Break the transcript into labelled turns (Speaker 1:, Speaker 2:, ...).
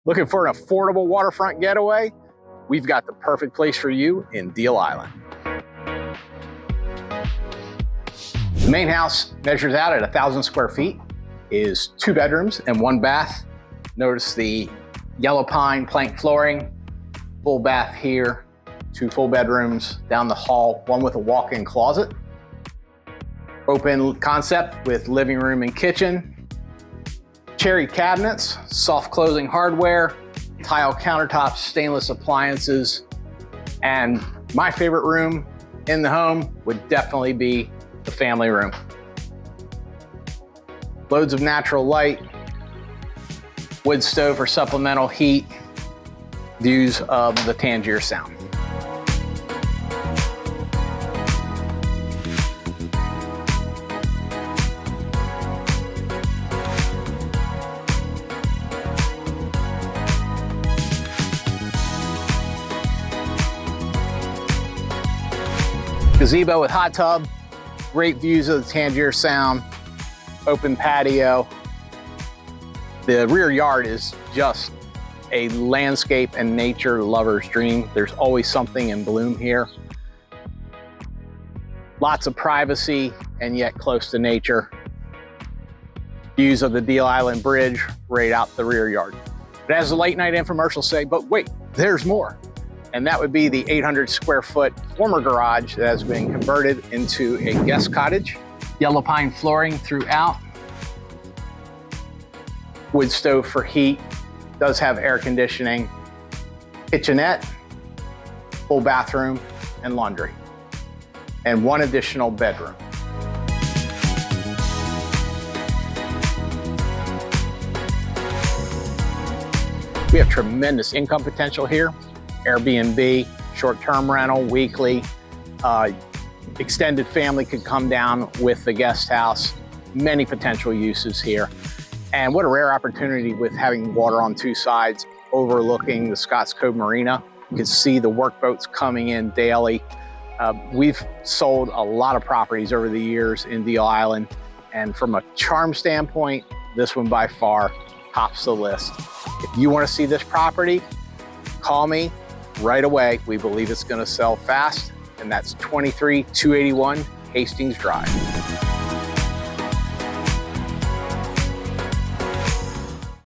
Speaker 1: Looking for an affordable waterfront getaway? We've got the perfect place for you in Deal Island. The main house measures out at 1,000 square feet, is 2 bedrooms and 1 bath. Notice the yellow pine plank flooring, full bath here, 2 full bedrooms down the hall, 1 with a walk-in closet. Open concept with living room and kitchen. Cherry cabinets, soft closing hardware, tile countertops, stainless appliances, and my favorite room in the home would definitely be the family room. Loads of natural light, wood stove for supplemental heat, views of the Tangier Sound. Gazebo with hot tub, great views of the Tangier Sound, open patio. The rear yard is just a landscape and nature lover's dream. There's always something in bloom here. Lots of privacy and yet close to nature. Views of the Deal Island Bridge right out the rear yard. But as the late night infomercials say, but wait, there's more. And that would be the 800 square foot former garage that has been converted into a guest cottage. Yellow pine flooring throughout. Wood stove for heat, does have air conditioning. Kitchenette, full bathroom and laundry. And 1 additional bedroom. We have tremendous income potential here. Airbnb, short-term rental, weekly, extended family could come down with the guest house, many potential uses here. And what a rare opportunity with having water on 2 sides overlooking the Cove Marina. You can see the workboats coming in daily. We've sold a lot of properties over the years in Deal Island, and from a charm standpoint, this one by far tops the list. If you want to see this property, call me right away. We believe it's going to sell fast, and that's 23281 Hastings Drive.